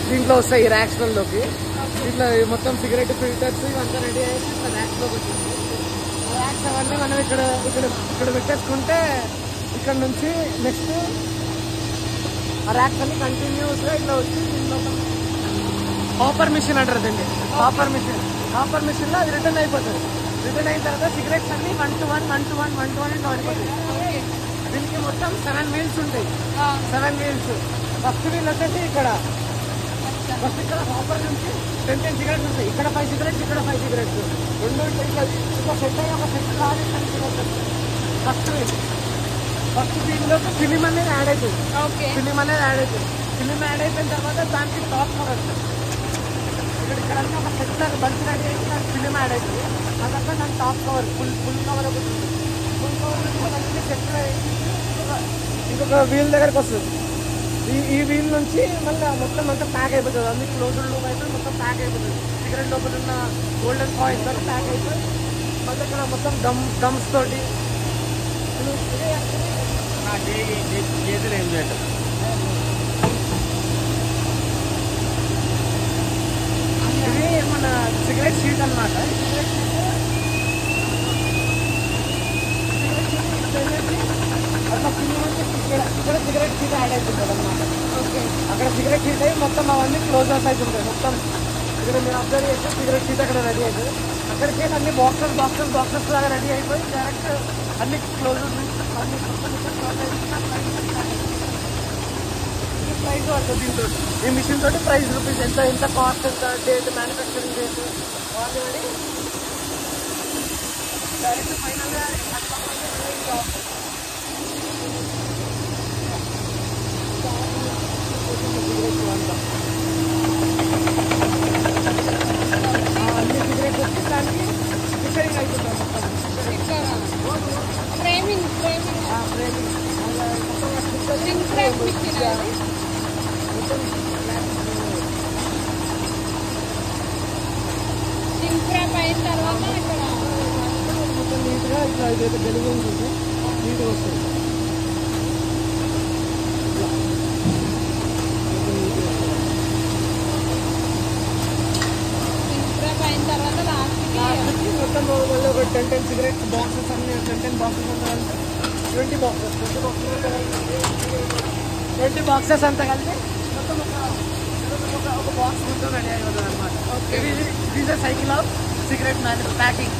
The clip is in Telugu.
దీంట్లో వస్తాయి ఈ ర్యాక్స్లలోకి. ఇట్లా మొత్తం సిగరెట్ ఫిల్టర్స్ ఇవంతా రెడీ అయ్యేసి ఇట్లా ర్యాక్స్లోకి వచ్చింది. ర్యాక్స్ అవన్నీ మనం ఇక్కడ ఇక్కడ ఇక్కడ పెట్టేసుకుంటే ఇక్కడ నుంచి నెక్స్ట్ ఆ ర్యాక్స్ అన్ని కంటిన్యూస్గా ఇట్లా వచ్చి దీంట్లో హాపర్ మిషన్ అంటారు దీన్ని. హాపర్ మిషన్లో అది రిటర్న్ అయిపోతుంది. రిటర్న్ అయిన తర్వాత సిగరెట్స్ అన్ని 1 to 1 ఇట్లా పడిపోతాయి. దీనికి మొత్తం 7 వీల్స్ ఉంటాయి. 7 వీల్స్. ఫస్ట్ వీల్ వచ్చేసి ఇక్కడ ఫస్ట్ ఇక్కడ హాపర్ నుంచి 10 సిగరెట్స్ ఉంటాయి. ఇక్కడ 5 సిగరెట్స్, ఇక్కడ 5 సిగరెట్స్. రెండు ఇట్లా ఒక సెట్ అయ్యి ఒక సెట్ రాదు. ఫస్ట్ వీల్లోకి ఫిలిం అనేది యాడ్ అవుతుంది. ఫిలిం యాడ్ అయిపోయిన తర్వాత దానికి టాప్ కవర్ వస్తుంది. ఇక్కడ ఒక సెట్ లాగా బల్క్ రెడీ అయితే దానికి ఫిలిం యాడ్ అవుతుంది. ఆ తర్వాత దాని టాప్ కవర్ ఫుల్ కవర్ ఒకటి ఉంటుంది. ఫుల్ కవర్ నుంచి సెట్ ఇంకొక వీల్ దగ్గరకు వస్తుంది. ఈ వీల్ నుంచి మళ్ళీ మొత్తం అంతా ప్యాక్ అయిపోతుంది. అన్ని క్లోజ్డ్ లూప్ అయితే మొత్తం ప్యాక్ అయిపోతుంది. సిగరెట్ లోపల ఉన్న గోల్డెన్ కాయిన్స్ తోటి ప్యాక్ అయిపోయి మళ్ళీ ఇక్కడ మొత్తం గమ్స్ తోటి చేతులు ఏం చేయటం. ఇది మన సిగరెట్ షీట్ అనమాట. ఇక్కడ సిగరెట్ షీట్ యాడ్ అవుతుంటుంది అనమాట. అక్కడ సిగరెట్ షీట్ అయ్యి మొత్తం అవన్నీ క్లోజర్స్ అవుతుంటాయి. మొత్తం ఇక్కడ మీరు అబ్జర్వ్ చేస్తే సిగరెట్ షీట్ అక్కడ రెడీ అవుతుంది. అక్కడికి అన్ని బాక్సెస్ లాగా రెడీ అయిపోయి డైరెక్ట్ అన్ని క్లోజర్స్ అన్ని ప్రైస్ పడుతుంది. దీంతో ఈ మిషన్ తోటి ప్రైస్ రూపీస్ ఎంత కాస్ట్, ఎంత date, manufacturing date already direct ఫైనల్గా అన్ని సిగరెట్స్ వచ్చి దానికి రిపేరింగ్ అవుతుంది. అయిన తర్వాత ఇక్కడ మొత్తం నీట్గా ఇట్లా ఇదైతే తెలుగు ఉంటుంది. నీట్గా వస్తుంది. అయిన తర్వాత లాస్ట్కి మొత్తం మళ్ళీ ఒక 10 సిగరెట్స్ బాక్సెస్ అన్ని 10 బాక్సెస్ అంతా కలిపి 20 బాక్సెస్ అంతా కలిపి మొత్తం ఒక బాక్స్ మొత్తం రెడీ అయిపోతుంది అనమాట. ఇది సైకిల్ ఆఫ్ సిగరెట్ ప్యాకింగ్.